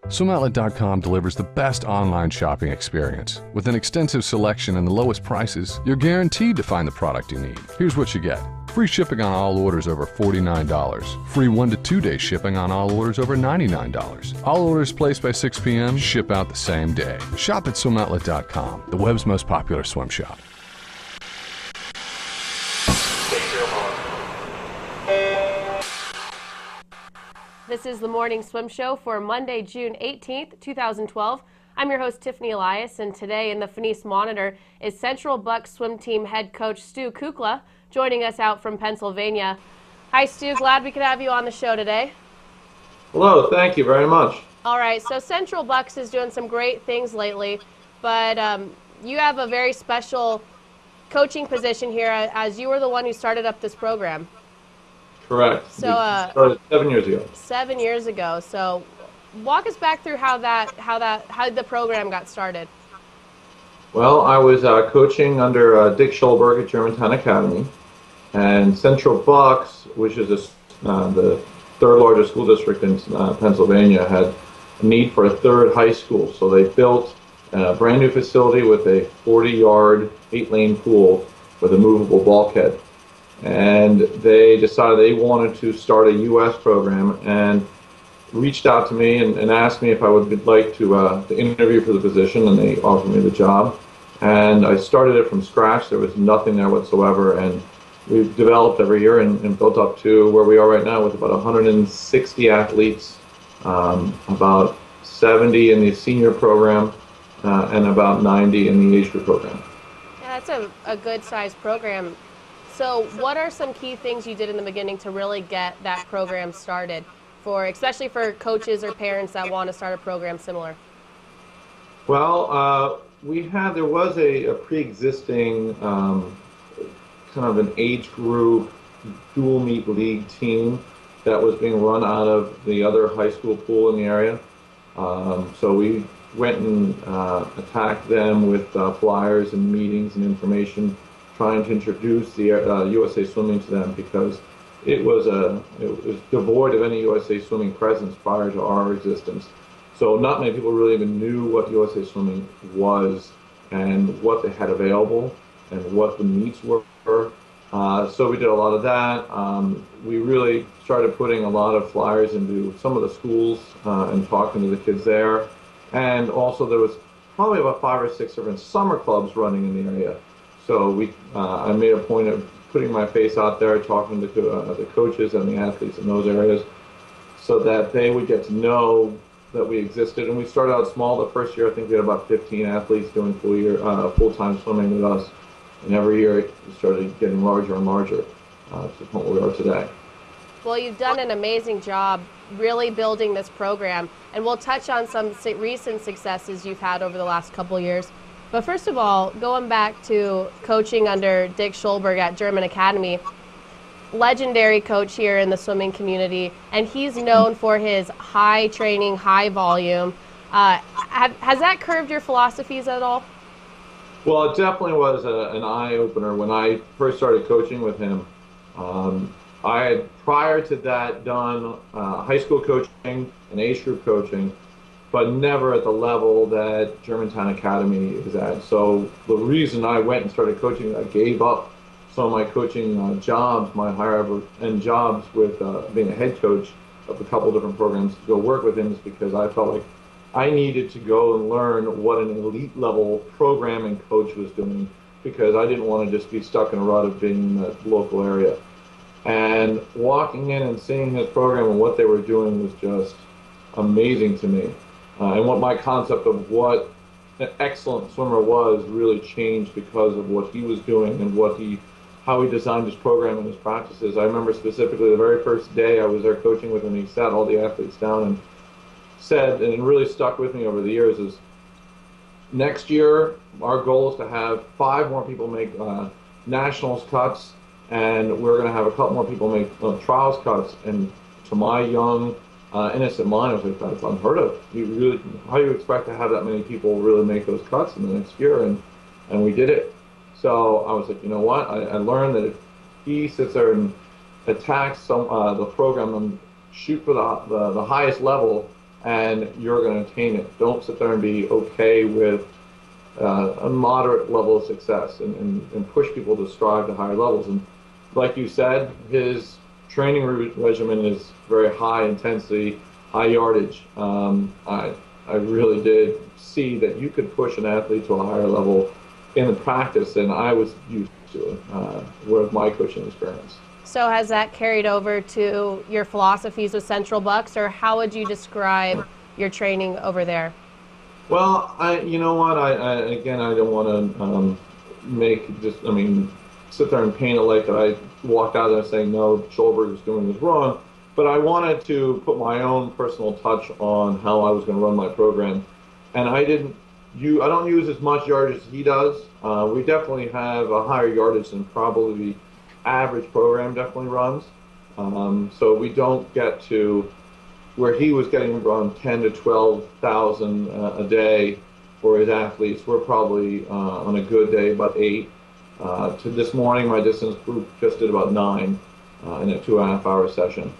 SwimOutlet.com delivers the best online shopping experience. With an extensive selection and the lowest prices, you're guaranteed to find the product you need. Here's what you get. Free shipping on all orders over $49. Free 1 to 2 day shipping on all orders over $99. All orders placed by 6 p.m. ship out the same day. Shop at SwimOutlet.com, the web's most popular swim shop. This is the Morning Swim Show for Monday, June 18th, 2012. I'm your host, Tiffany Elias, and today in the Finis Monitor is Central Bucks swim team head coach Stu Kukla joining us out from Pennsylvania. Hi, Stu. Glad we could have you on the show today. Hello. Thank you very much. All right. So Central Bucks is doing some great things lately, but you have a very special coaching position here as you were the one who started up this program. Correct. So started 7 years ago. 7 years ago. So walk us back through how the program got started. Well, I was coaching under Dick Shoulberg at Germantown Academy, and Central Bucks, which is the third largest school district in Pennsylvania, had a need for a third high school. So they built a brand new facility with a 40-yard, 8-lane pool with a movable bulkhead. And they decided they wanted to start a U.S. program and reached out to me and asked me if I would like to interview for the position, and they offered me the job. And I started it from scratch. There was nothing there whatsoever, and we've developed every year and built up to where we are right now with about 160 athletes, about 70 in the senior program, and about 90 in the age group program. Yeah, that's a good-sized program. So what are some key things you did in the beginning to really get that program started, especially for coaches or parents that want to start a program similar? Well, there was a pre-existing kind of an age group dual meet league team that was being run out of the other high school pool in the area. So we went and attacked them with flyers and meetings and information, trying to introduce the USA Swimming to them, because it was devoid of any USA Swimming presence prior to our existence. So not many people really even knew what USA Swimming was and what they had available and what the meets were. So we did a lot of that. We really started putting a lot of flyers into some of the schools and talking to the kids there. And also there was probably about 5 or 6 different summer clubs running in the area. So I made a point of putting my face out there, talking to the coaches and the athletes in those areas, so that they would get to know that we existed. And we started out small. The first year, I think we had about 15 athletes doing full-time swimming with us. And every year it started getting larger and larger to the point where we are today. Well, you've done an amazing job really building this program, and we'll touch on some recent successes you've had over the last couple of years. But first of all, going back to coaching under Dick Shoulberg at German Academy, legendary coach here in the swimming community, and he's known for his high training, high volume. Has that curved your philosophies at all? Well, it definitely was an eye-opener when I first started coaching with him. I had, prior to that, done high school coaching and age group coaching, but never at the level that Germantown Academy is at. So the reason I went and started coaching, I gave up some of my coaching jobs, my higher-end jobs with being a head coach of a couple different programs to go work with him, is because I felt like I needed to go and learn what an elite-level programming coach was doing, because I didn't want to just be stuck in a rut of being in the local area. And walking in and seeing his program and what they were doing was just amazing to me. And what my concept of what an excellent swimmer was really changed because of what he was doing and how he designed his program and his practices. I remember specifically the very first day I was there coaching with him, he sat all the athletes down and said, and it really stuck with me over the years, is next year our goal is to have 5 more people make nationals cuts, and we're going to have a couple more people make trials cuts. And to my young innocent mind, I was like, that's unheard of. How do you expect to have that many people really make those cuts in the next year? And we did it. So I was like, you know what? I learned that if he sits there and attacks the program and shoot for the highest level, and you're going to attain it. Don't sit there and be okay with a moderate level of success, and push people to strive to higher levels. And like you said, his training regimen is very high intensity, high yardage. I really did see that you could push an athlete to a higher level in the practice than I was used to with my coaching experience. So has that carried over to your philosophies with Central Bucks, or how would you describe your training over there? Well, you know what, again, I don't want to sit there and paint it like that I walked out there saying, no, Shoulberg is doing this wrong. But I wanted to put my own personal touch on how I was going to run my program. And I don't use as much yardage as he does. We definitely have a higher yardage than probably the average program definitely runs. So we don't get to where he was getting around 10 to 12,000 a day for his athletes. We're probably on a good day about 8. To this morning, my distance group just did about 9 in a 2.5-hour session.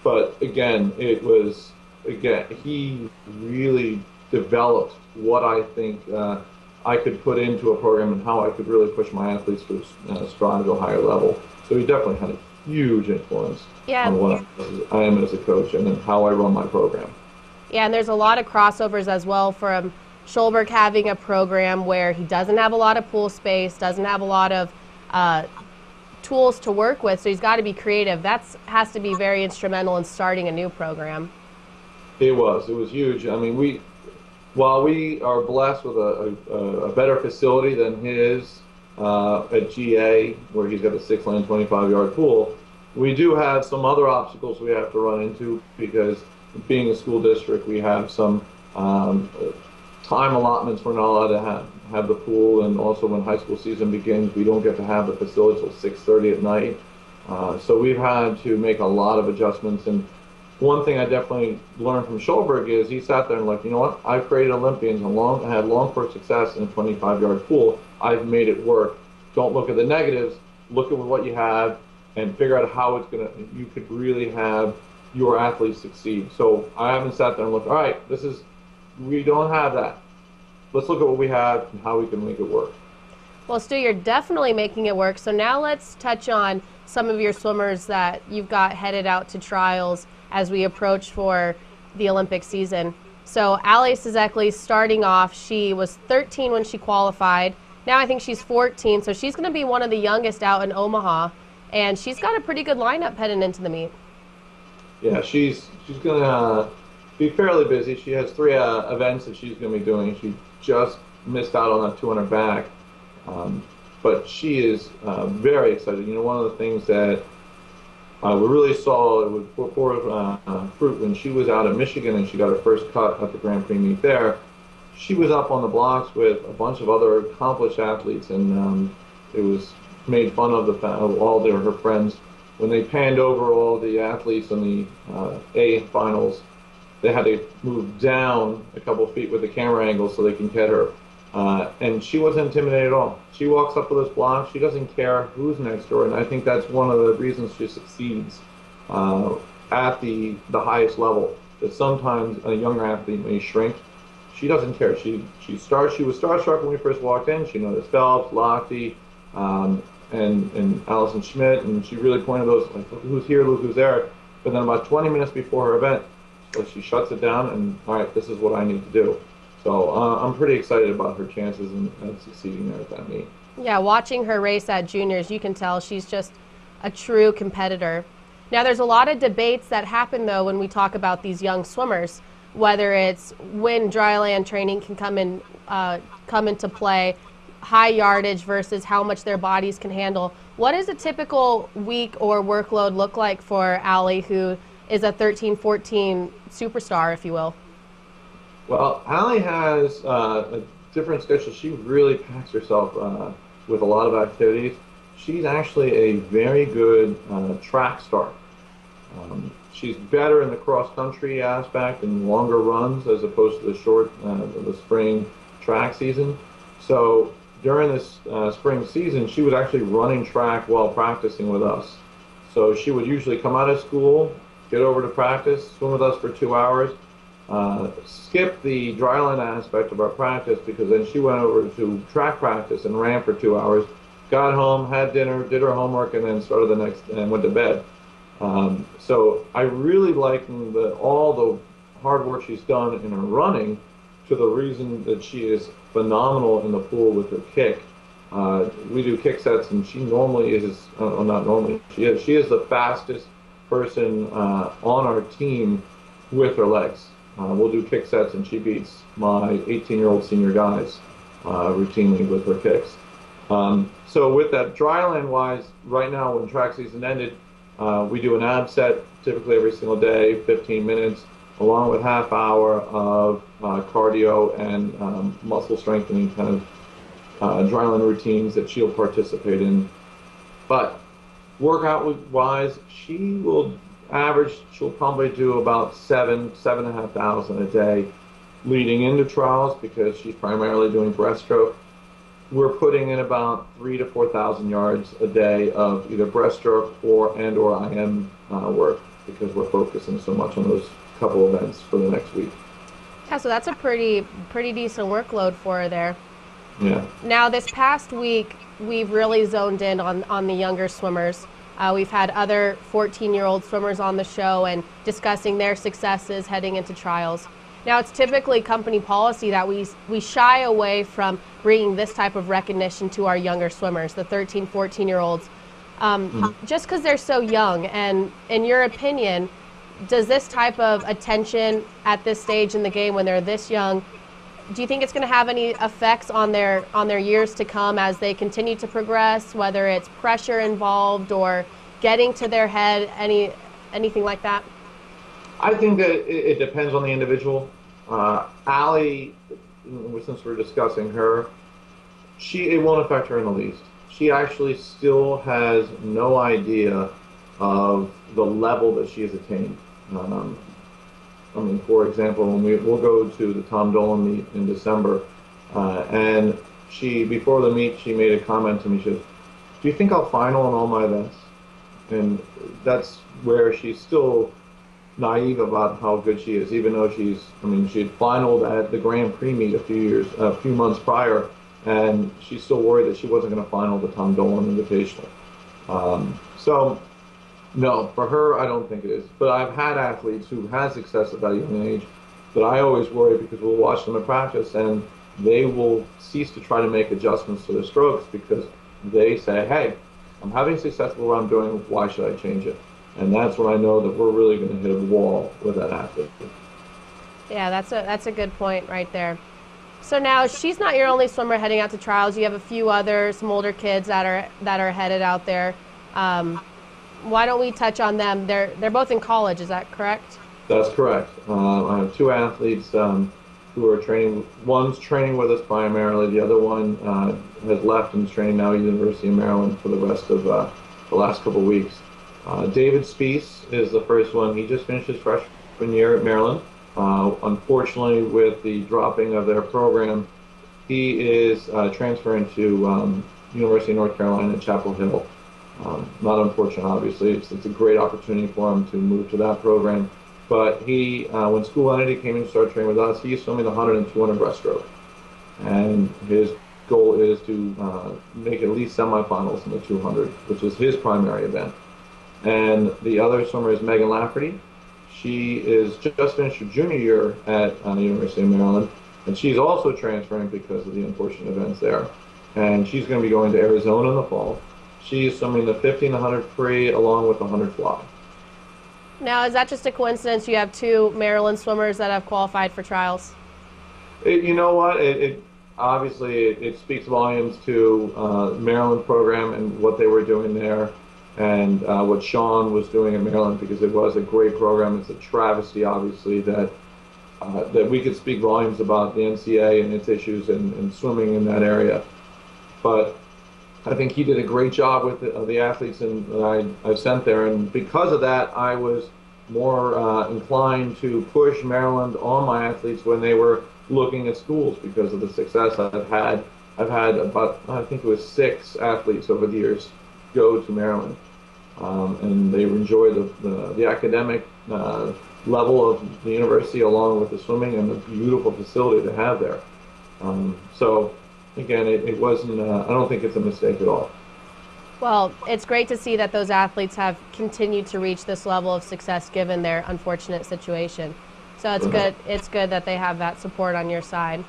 But again, he really developed what I think I could put into a program and how I could really push my athletes to strive to a higher level. So he definitely had a huge influence on what I am as a coach and then how I run my program. Yeah, and there's a lot of crossovers as well from Shoulberg having a program where he doesn't have a lot of pool space, doesn't have a lot of tools to work with, so he's got to be creative. That has to be very instrumental in starting a new program. It was huge. I mean, while we are blessed with a better facility than his at GA, where he's got a 6-lane, 25-yard pool, we do have some other obstacles we have to run into, because being a school district, we have some time allotments. We're not allowed to have the pool, and also when high school season begins, we don't get to have the facility till 6:30 at night. So we've had to make a lot of adjustments. And one thing I definitely learned from Shoulberg is he sat there and like, you know what? I've created Olympians and had long-course success in a 25-yard pool. I've made it work. Don't look at the negatives. Look at what you have and figure out how you could really have your athletes succeed. So I haven't sat there and looked, all right, we don't have that. Let's look at what we have and how we can make it work. Well, Stu, you're definitely making it work. So now let's touch on some of your swimmers that you've got headed out to trials as we approach for the Olympic season. So Allie Szekely, starting off, she was 13 when she qualified. Now I think she's 14, so she's going to be one of the youngest out in Omaha, and she's got a pretty good lineup heading into the meet. Yeah, she's going to be fairly busy. She has 3 events that she's going to be doing. She just missed out on that 200 back, but she is very excited. You know, one of the things that we really saw with fruit when she was out of Michigan and she got her first cut at the Grand Prix meet there. She was up on the blocks with a bunch of other accomplished athletes, and it was made fun of all her friends when they panned over all the athletes in the A finals. They had to move down a couple feet with the camera angle so they can get her. And she wasn't intimidated at all. She walks up to this block. She doesn't care who's next to her. And I think that's one of the reasons she succeeds at the highest level. That sometimes a younger athlete may shrink. She doesn't care. She was starstruck when we first walked in. She noticed Phelps, Lochte, and Allison Schmidt. And she really pointed those, like, look who's here, look who's there. But then about 20 minutes before her event, so she shuts it down and, all right, this is what I need to do. So I'm pretty excited about her chances in succeeding there at that meet. Yeah, watching her race at juniors, you can tell she's just a true competitor. Now, there's a lot of debates that happen, though, when we talk about these young swimmers, whether it's when dryland training can come into play, high yardage versus how much their bodies can handle. What does a typical week or workload look like for Allie, who is a 13, 14 superstar, if you will? Well, Allie has a different schedule. She really packs herself with a lot of activities. She's actually a very good track star. She's better in the cross-country aspect and longer runs as opposed to the short, the spring track season. So during this spring season, she was actually running track while practicing with us. So she would usually come out of school, get over to practice, swim with us for 2 hours, skip the dryland aspect of our practice, because then she went over to track practice and ran for 2 hours, got home, had dinner, did her homework, and then started the next and went to bed. So I really like all the hard work she's done in her running, to the reason that she is phenomenal in the pool with her kick. We do kick sets, and she normally is, not normally, she is the fastest person on our team with her legs. We'll do kick sets, and she beats my 18-year-old senior guys routinely with her kicks. So with that, dryland-wise, right now when track season ended, we do an ab set typically every single day, 15 minutes, along with half hour of cardio and muscle strengthening kind of dryland routines that she'll participate in. But workout-wise, she'll probably do about 7,500 a day leading into trials, because she's primarily doing breaststroke. We're putting in about 3,000 to 4,000 yards a day of either breaststroke or IM work, because we're focusing so much on those couple events for the next week. Yeah, so that's a pretty decent workload for her there. Yeah. Now, this past week, we've really zoned in on the younger swimmers. We've had other 14-year-old swimmers on the show and discussing their successes heading into trials. Now, it's typically company policy that we shy away from bringing this type of recognition to our younger swimmers, the 13, 14-year-olds, just because they're so young. And in your opinion, does this type of attention at this stage in the game when they're this young, do you think it's going to have any effects on their years to come as they continue to progress, whether it's pressure involved or getting to their head, anything like that? I think that it depends on the individual. Allie, since we're discussing her, it won't affect her in the least. She actually still has no idea of the level that she has attained. I mean, for example, when we'll go to the Tom Dolan meet in December, and before the meet, she made a comment to me. She said, "Do you think I'll final in all my events?" And that's where she's still naive about how good she is, even though she had finaled at the Grand Prix meet a few months prior, and she's still worried that she wasn't going to final the Tom Dolan Invitational. So, no, for her, I don't think it is. But I've had athletes who had success at that young age that I always worry, because we'll watch them in practice and they will cease to try to make adjustments to their strokes, because they say, "Hey, I'm having success with what I'm doing, why should I change it?" And that's when I know that we're really going to hit a wall with that athlete. Yeah, that's a good point right there. So now, she's not your only swimmer heading out to trials. You have a few others, some older kids that are headed out there. Why don't we touch on them? They're both in college, is that correct? That's correct. I have two athletes who are training. One's training with us primarily. The other one has left and is training now at University of Maryland for the rest of the last couple of weeks. David Spiess is the first one. He just finished his freshman year at Maryland. Unfortunately, with the dropping of their program, he is transferring to University of North Carolina at Chapel Hill. Not unfortunate, obviously. It's a great opportunity for him to move to that program. But he, when school ended, he came in and started training with us. He's swimming the 100 and 200 breaststroke. And his goal is to make at least semifinals in the 200, which is his primary event. And the other swimmer is Megan Lafferty. She is just finished her junior year at the University of Maryland, and she's also transferring because of the unfortunate events there. And she's going to be going to Arizona in the fall. She's swimming the 50 and 100 free along with the 100 fly. Now, is that just a coincidence you have two Maryland swimmers that have qualified for trials? You know what? Obviously it speaks volumes to Maryland program and what they were doing there, and what Sean was doing in Maryland, because it was a great program. It's a travesty, obviously, that we could speak volumes about the NCAA and its issues in swimming in that area. But I think he did a great job with the athletes that I sent there, and because of that, I was more inclined to push Maryland on my athletes when they were looking at schools, because of the success I've had. I've had about, I think it was 6 athletes over the years go to Maryland, and they enjoy the academic level of the university, along with the swimming and the beautiful facility to have there. So again, it wasn't, I don't think it's a mistake at all. Well, it's great to see that those athletes have continued to reach this level of success given their unfortunate situation. So it's good that they have that support on your side.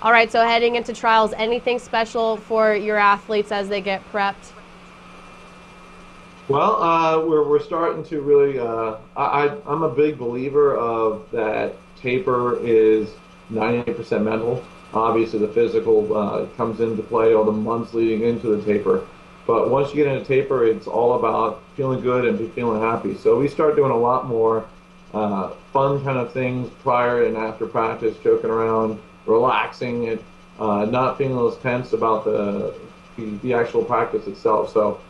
All right, so heading into trials, anything special for your athletes as they get prepped? Well, we're starting to really, I'm a big believer of that taper is 98% mental. Obviously the physical comes into play all the months leading into the taper. But once you get into taper, it's all about feeling good and feeling happy. So we start doing a lot more fun kind of things prior and after practice, joking around, relaxing, and not feeling as tense about the actual practice itself. So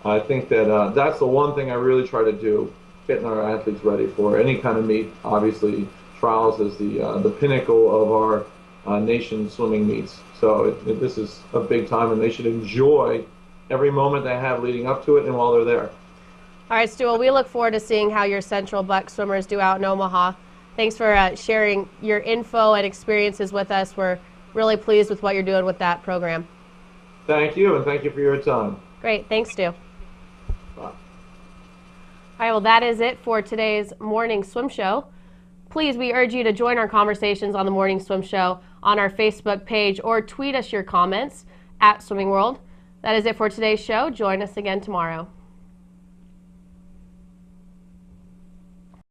I think that that's the one thing I really try to do, getting our athletes ready for any kind of meet. Obviously, trials is the pinnacle of our nation's swimming meets. So this is a big time, and they should enjoy every moment they have leading up to it and while they're there. All right, Stu, well, we look forward to seeing how your Central Buck swimmers do out in Omaha. Thanks for sharing your info and experiences with us. We're really pleased with what you're doing with that program. Thank you, and thank you for your time. Great. Thanks, Stu. Bye. All right, well, that is it for today's Morning Swim Show. Please, we urge you to join our conversations on the Morning Swim Show on our Facebook page or tweet us your comments at Swimming World. That is it for today's show. Join us again tomorrow.